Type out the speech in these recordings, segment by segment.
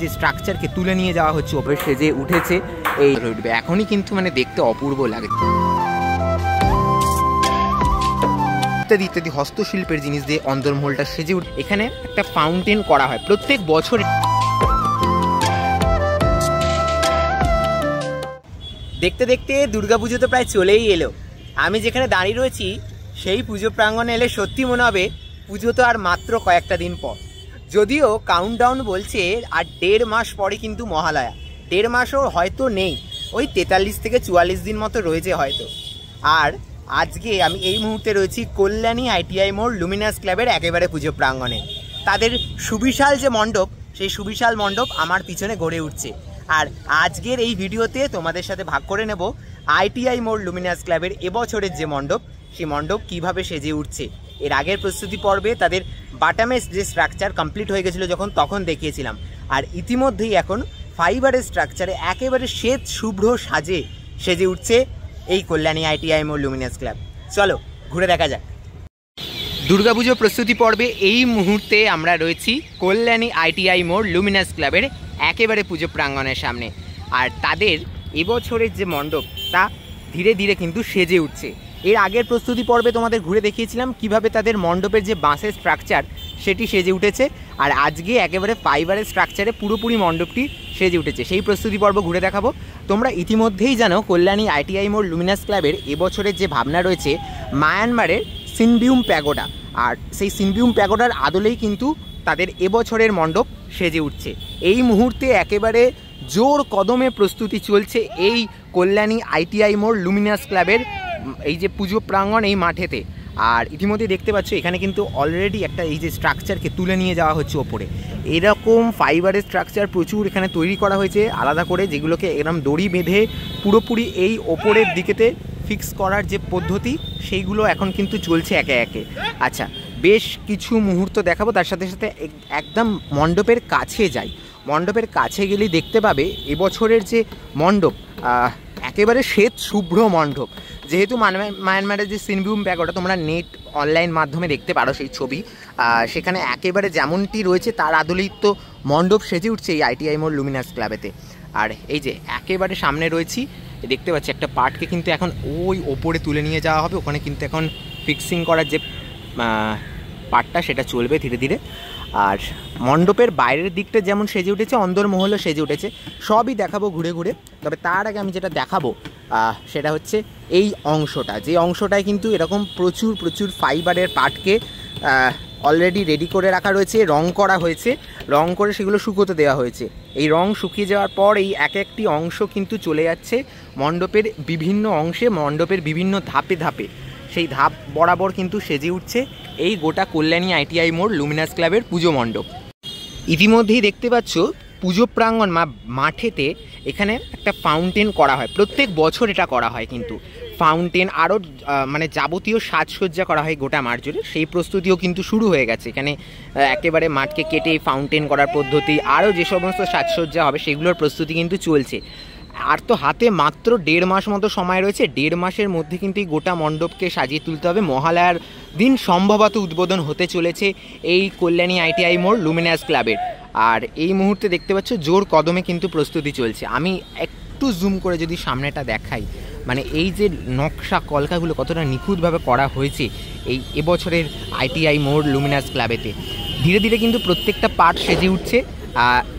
যে স্ট্রাকচারকে তুলে নিয়ে যাওয়া হচ্ছে ওপরে সেজে উঠেছে এই উঠবে এখনই কিন্তু মানে দেখতে অপূর্ব লাগে। ইত্যাদি ইত্যাদি হস্তশিল্পের জিনিস দিয়ে অন্দরমহলটা সেজে উঠে। এখানে একটা ফাউন্টেন করা হয় প্রত্যেক বছর। দেখতে দেখতে দুর্গাপুজো তো প্রায় চলেই এলো। আমি যেখানে দাঁড়িয়ে রয়েছি সেই পুজো প্রাঙ্গণে এলে সত্যি মনে হবে পুজো তো আর মাত্র কয়েকটা দিন পর। যদিও কাউন্টডাউন বলছে আর 1.5 মাস পরে কিন্তু মহালয়া। 1.5 মাসও হয়তো নেই, ওই 43 থেকে 44 দিন মতো রয়েছে হয়তো। আর আজকে আমি এই মুহূর্তে রয়েছি কল্যাণী ITI মোড় লুমিনাস ক্লাবের একেবারে পুজো প্রাঙ্গণে। তাদের সুবিশাল যে মণ্ডপ, সেই সুবিশাল মণ্ডপ আমার পিছনে গড়ে উঠছে। আর আজকের এই ভিডিওতে তোমাদের সাথে ভাগ করে নেব ITI মোড় লুমিনাস ক্লাবের এবছরের যে মণ্ডপ, সেই মণ্ডপ কিভাবে সেজে উঠছে। এর আগের প্রস্তুতি পর্বে তাদের বাটামের যে স্ট্রাকচার কমপ্লিট হয়ে গেছিলো তখন দেখিয়েছিলাম। আর ইতিমধ্যেই এখন ফাইবারের স্ট্রাকচারে একেবারে শ্বেত শুভ্র সাজে সেজে উঠছে এই কল্যাণী ITI মোড় লুমিনাস ক্লাব। চলো ঘুরে দেখা যাক। দুর্গাপুজো প্রস্তুতি পর্বে এই মুহূর্তে আমরা রয়েছি কল্যাণী ITI মোড় লুমিনাস ক্লাবের একেবারে পুজো প্রাঙ্গণের সামনে। আর তাদের এবছরের যে মণ্ডপ তা ধীরে ধীরে কিন্তু সেজে উঠছে। এর আগের প্রস্তুতি পর্বে তোমাদের ঘুরে দেখিয়েছিলাম কিভাবে তাদের মণ্ডপের যে বাঁশের স্ট্রাকচার সেটি সেজে উঠেছে। আর আজকে একেবারে ফাইবারের স্ট্রাকচারে পুরোপুরি মণ্ডপটি সেজে উঠেছে, সেই প্রস্তুতি পর্ব ঘুরে দেখাবো। তোমরা ইতিমধ্যেই জানো কল্যাণী ITI মোড় লুমিনাস ক্লাবের এবছরের যে ভাবনা রয়েছে মায়ানমারের সিনবিউম প্যাগোডা। আর সেই সিনবিউম প্যাগোডার আদলেই কিন্তু তাদের এবছরের মণ্ডপ সেজে উঠছে। এই মুহূর্তে একেবারে জোর কদমে প্রস্তুতি চলছে এই কল্যাণী ITI মোড় লুমিনাস ক্লাবের এই যে পুজো প্রাঙ্গণ এই মাঠেতে। আর ইতিমধ্যে দেখতে পাচ্ছ এখানে কিন্তু অলরেডি একটা এই যে স্ট্রাকচারকে তুলে নিয়ে যাওয়া হচ্ছে ওপরে। এরকম ফাইবারের স্ট্রাকচার প্রচুর এখানে তৈরি করা হয়েছে আলাদা করে, যেগুলোকে এরকম দড়ি বেঁধে পুরোপুরি এই ওপরের দিকেতে ফিক্স করার যে পদ্ধতি সেইগুলো এখন কিন্তু চলছে একে একে। আচ্ছা, বেশ কিছু মুহূর্ত দেখাবো, তার সাথে সাথে একদম মণ্ডপের কাছে যাই। মণ্ডপের কাছে গেলেই দেখতে পাবে এবছরের যে মণ্ডপ একেবারে শ্বেত শুভ্র মণ্ডপ। যেহেতু মায়ানমারের যে সিনবিউম প্যাগোডা তোমরা নেট অনলাইন মাধ্যমে দেখতে পারো সেই ছবি, সেখানে একেবারে যেমনটি রয়েছে তার আদলেই তো মণ্ডপ সেজে উঠছে এই ITI মোড় লুমিনাস ক্লাবেতে। আর এই যে একেবারে সামনে রয়েছি দেখতে পাচ্ছি একটা পার্টকে কিন্তু এখন ওই ওপরে তুলে নিয়ে যাওয়া হবে। ওখানে কিন্তু এখন ফিক্সিং করার যে পার্টটা সেটা চলবে ধীরে ধীরে। আর মণ্ডপের বাইরের দিকটা যেমন সেজে উঠেছে অন্দরমহলও সেজে উঠেছে, সবই দেখাবো ঘুরে ঘুরে। তবে তার আগে আমি যেটা দেখাবো সেটা হচ্ছে এই অংশটা, যে অংশটায় কিন্তু এরকম প্রচুর প্রচুর ফাইবারের পার্টকে অলরেডি রেডি করে রাখা রয়েছে, রং করা হয়েছে, রং করে সেগুলো শুকোতে দেওয়া হয়েছে। এই রং শুকিয়ে যাওয়ার পর এই এক একটি অংশ কিন্তু চলে যাচ্ছে মণ্ডপের বিভিন্ন অংশে, মণ্ডপের বিভিন্ন ধাপে ধাপে। সেই ধাপ বরাবর কিন্তু সেজে উঠছে এই গোটা কল্যাণী ITI মোড় লুমিনাস ক্লাবের পুজো মণ্ডপ। ইতিমধ্যেই দেখতে পাচ্ছ পুজো প্রাঙ্গণ মাঠেতে এখানে একটা ফাউন্টেন করা হয়, প্রত্যেক বছর এটা করা হয় কিন্তু ফাউন্টেন আরও মানে যাবতীয় সাজসজ্জা করা হয় গোটা মাঠ জুড়ে। সেই প্রস্তুতিও কিন্তু শুরু হয়ে গেছে। এখানে একেবারে মাঠকে কেটে ফাউন্টেন করার পদ্ধতি, আরও যে সমস্ত সাজসজ্জা হবে সেগুলোর প্রস্তুতি কিন্তু চলছে। আর তো হাতে মাত্র 1.5 মাস মতো সময় রয়েছে। 1.5 মাসের মধ্যে কিন্তু এই গোটা মণ্ডপকে সাজিয়ে তুলতে হবে। মহালয়ার দিন সম্ভবত উদ্বোধন হতে চলেছে এই কল্যাণী ITI মোড় লুমিনাস ক্লাবের। আর এই মুহূর্তে দেখতে পাচ্ছ জোর কদমে কিন্তু প্রস্তুতি চলছে। আমি একটু জুম করে যদি সামনেটা দেখাই, মানে এই যে নকশা কলকাগুলো কতটা নিখুঁতভাবে করা হয়েছে এই এবছরের ITI মোড় লুমিনাস ক্লাবেতে। ধীরে ধীরে কিন্তু প্রত্যেকটা পার্ট সেজে উঠছে।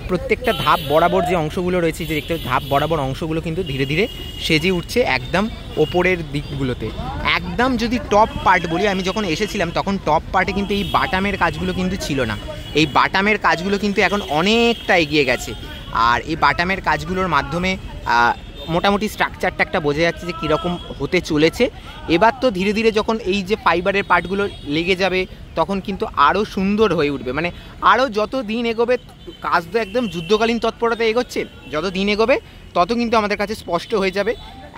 প্রত্যেকটা ধাপ বরাবর যে অংশগুলো রয়েছে, যে দেখতে ধাপ বরাবর অংশগুলো কিন্তু ধীরে ধীরে সেজে উঠছে একদম ওপরের দিকগুলোতে। একদম যদি টপ পার্ট বলি, আমি যখন এসেছিলাম তখন টপ পার্টে কিন্তু এই বাটামের কাজগুলো কিন্তু ছিল না। এই বাটামের কাজগুলো কিন্তু এখন অনেকটা এগিয়ে গেছে। আর এই বাটামের কাজগুলোর মাধ্যমে মোটামুটি স্ট্রাকচারটা একটা বোঝা যাচ্ছে যে কীরকম হতে চলেছে। এবার তো ধীরে ধীরে যখন এই যে ফাইবারের পার্টগুলো লেগে যাবে তখন কিন্তু আরও সুন্দর হয়ে উঠবে। মানে আরও যত দিন এগোবে, কাজ তো একদম যুদ্ধকালীন তৎপরতা এগোচ্ছে, যত দিন এগোবে তত কিন্তু আমাদের কাছে স্পষ্ট হয়ে যাবে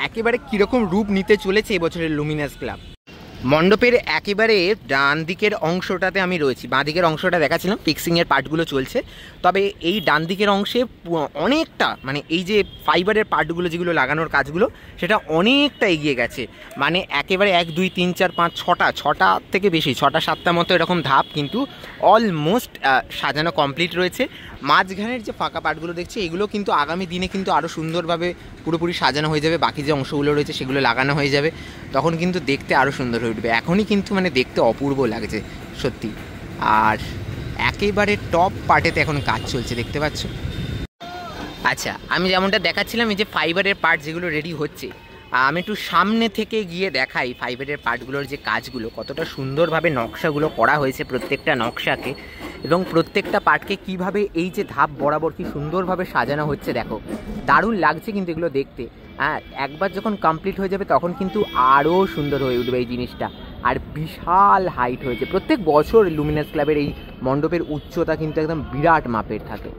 একেবারে কীরকম রূপ নিতে চলেছে এবছরের লুমিনাস ক্লাব। মণ্ডপের একেবারে ডান দিকের অংশটাতে আমি রয়েছি, বাঁ দিকের অংশটা দেখাচ্ছিলাম, ফিক্সিংয়ের পার্টগুলো চলছে। তবে এই ডান দিকের অংশে অনেকটা মানে এই যে ফাইবারের পার্টগুলো যেগুলো লাগানোর কাজগুলো সেটা অনেকটা এগিয়ে গেছে। মানে একেবারে 1 2 3 4 5 6টা থেকে বেশি, 6টা 7টা মতো এরকম ধাপ কিন্তু অলমোস্ট সাজানো কমপ্লিট রয়েছে। মাঝখানের যে ফাঁকা পার্টগুলো দেখছি এগুলো কিন্তু আগামী দিনে কিন্তু আরও সুন্দরভাবে পুরোপুরি সাজানো হয়ে যাবে, বাকি যে অংশগুলো রয়েছে সেগুলো লাগানো হয়ে যাবে, তখন কিন্তু দেখতে আরও সুন্দর হয়ে উঠবে। এখনই কিন্তু মানে দেখতে অপূর্ব লাগছে সত্যি। আর একেবারে টপ পার্টেতে এখন কাজ চলছে দেখতে পাচ্ছ। আচ্ছা, আমি যেমনটা দেখাচ্ছিলাম এই যে ফাইবারের পার্ট যেগুলো রেডি হচ্ছে, আমি একটু সামনে থেকে গিয়ে দেখাই ফাইবারের পার্টগুলোর যে কাজগুলো কতটা সুন্দরভাবে নকশাগুলো করা হয়েছে প্রত্যেকটা নকশাকে, এবং প্রত্যেকটা পার্টকে কিভাবে এই যে ধাপ বরাবর কি সুন্দরভাবে সাজানো হচ্ছে দেখো, দারুণ লাগছে কিন্তু এগুলো দেখতে। হ্যাঁ, একবার যখন কমপ্লিট হয়ে যাবে তখন কিন্তু আরও সুন্দর হয়ে উঠবে এই জিনিসটা। আর বিশাল হাইট হয়েছে, প্রত্যেক বছর লুমিনাস ক্লাবের এই মণ্ডপের উচ্চতা কিন্তু একদম বিরাট মাপের থাকে।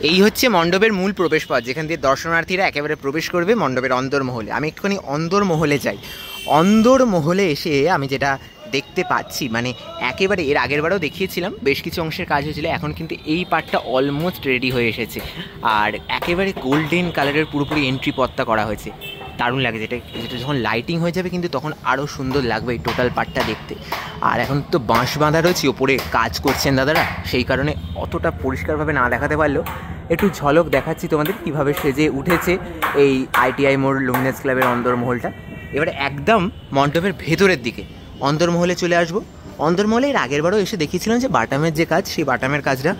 এই হচ্ছে মণ্ডপের মূল প্রবেশপথ, যেখান দিয়ে দর্শনার্থীরা একেবারে প্রবেশ করবে মণ্ডপের অন্দরমহলে। আমি একটুখানি অন্দরমহলে যাই। অন্দরমহলে এসে আমি যেটা দেখতে পাচ্ছি, মানে একেবারে এর আগের বারেও দেখিয়েছিলাম বেশ কিছু অংশের কাজ হয়েছিল, এখন কিন্তু এই পার্টটা অলমোস্ট রেডি হয়ে এসেছে। আর একেবারে গোল্ডেন কালারের পুরোপুরি এন্ট্রি পথটা করা হয়েছে, দারুণ লাগে। যেটা যখন লাইটিং হয়ে যাবে কিন্তু তখন আরও সুন্দর লাগবে এই টোটাল পার্টটা দেখতে। আর এখন তো বাঁশ বাঁধা রয়েছে, ওপরে কাজ করছেন দাদারা, সেই কারণে অতটা পরিষ্কারভাবে না দেখাতে পারলেও একটু ঝলক দেখাচ্ছি তোমাদের কীভাবে সেজে উঠেছে এই আইটিআই মোড় লুমিনাস ক্লাবের অন্দরমহলটা। এবারে একদম মণ্ডপের ভেতরের দিকে অন্দরমহলে চলে আসবো। অন্দরমহলে এর আগের বারও এসে দেখিয়েছিলাম যে বাটামের যে কাজ, সেই বাটামের কাজটা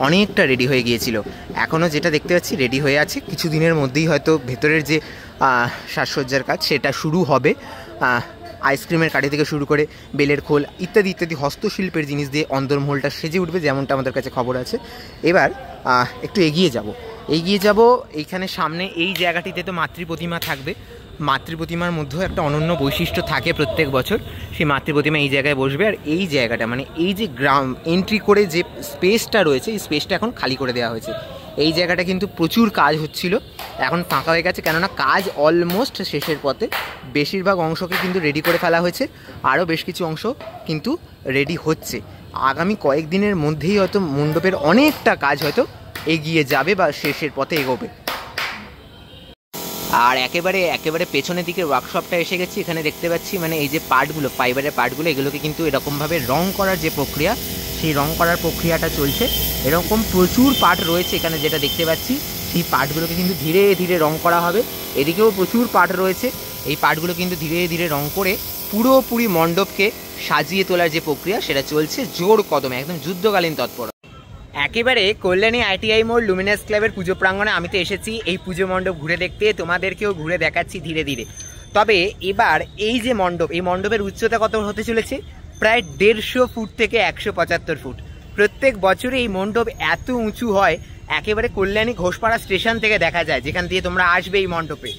অনেকটা রেডি হয়ে গিয়েছিল। এখনও যেটা দেখতে পাচ্ছি রেডি হয়ে আছে, কিছু দিনের মধ্যেই হয়তো ভেতরের যে সাজসজ্জার কাজ সেটা শুরু হবে। আইসক্রিমের কাঠি থেকে শুরু করে বেলের খোল ইত্যাদি ইত্যাদি হস্তশিল্পের জিনিস দিয়ে অন্দরমহলটা সেজে উঠবে, যেমনটা আমাদের কাছে খবর আছে। এবার একটু এগিয়ে যাব। এইখানে সামনে এই জায়গাটিতে তো মাতৃপ্রতিমা থাকবে। মাতৃপ্রতিমার মধ্যেও একটা অনন্য বৈশিষ্ট্য থাকে প্রত্যেক বছর, সেই মাতৃপ্রতিমা এই জায়গায় বসবে। আর এই জায়গাটা মানে এই যে এন্ট্রি করে যে স্পেসটা রয়েছে, এই স্পেসটা এখন খালি করে দেওয়া হয়েছে। এই জায়গাটা কিন্তু প্রচুর কাজ হচ্ছিল, এখন ফাঁকা হয়ে গেছে, কেননা কাজ অলমোস্ট শেষের পথে। বেশিরভাগ অংশকে কিন্তু রেডি করে ফেলা হয়েছে, আরও বেশ কিছু অংশ কিন্তু রেডি হচ্ছে। আগামী কয়েকদিনের মধ্যেই হয়তো মণ্ডপের অনেকটা কাজ হয়তো এগিয়ে যাবে বা শেষের পথে এগোবে। আর একেবারে পেছনের দিকে ওয়ার্কশপটা এসে গেছি। এখানে দেখতে পাচ্ছি মানে এই যে পার্টগুলো, ফাইবারের পার্টগুলো, এগুলোকে কিন্তু এরকমভাবে রং করার যে প্রক্রিয়া, সেই রং করার প্রক্রিয়াটা চলছে। এরকম প্রচুর পার্ট রয়েছে এখানে যেটা দেখতে পাচ্ছি, সেই পার্টগুলোকে কিন্তু ধীরে ধীরে রং করা হবে। এদিকেও প্রচুর পার্ট রয়েছে, এই পার্টগুলো কিন্তু ধীরে ধীরে রং করে পুরোপুরি মণ্ডপকে সাজিয়ে তোলার যে প্রক্রিয়া সেটা চলছে জোর কদমে, একদম যুদ্ধকালীন তৎপর। একেবারে কল্যাণী আইটিআই মোড় লুমিনাস ক্লাবের পুজো প্রাঙ্গণে আমি তো এসেছি এই পুজো মণ্ডপ ঘুরে দেখতে, তোমাদেরকেও ঘুরে দেখাচ্ছি ধীরে ধীরে। তবে এবার এই যে মণ্ডপ, এই মণ্ডপের উচ্চতা কত হতে চলেছে? প্রায় 150 ফুট থেকে 175 ফুট। প্রত্যেক বছরে এই মণ্ডপ এত উঁচু হয়, একেবারে কল্যাণী ঘোষপাড়া স্টেশন থেকে দেখা যায়, যেখান দিয়ে তোমরা আসবে এই মণ্ডপে।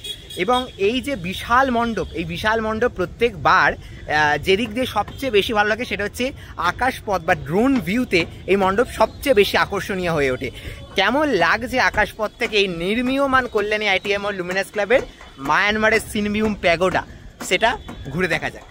এবং এই যে বিশাল মণ্ডপ, এই বিশাল মণ্ডপ প্রত্যেকবার যেদিক দিয়ে সবচেয়ে বেশি ভালো লাগে সেটা হচ্ছে আকাশপথ বা ড্রোন ভিউতে এই মণ্ডপ সবচেয়ে বেশি আকর্ষণীয় হয়ে ওঠে। কেমন লাগছে আকাশপথ থেকে এই নির্মীয়মান কল্যাণী আইটিআই মোড় লুমিনাস ক্লাবের মায়ানমারের সিনভিউম প্যাগোডা, সেটা ঘুরে দেখা যায়।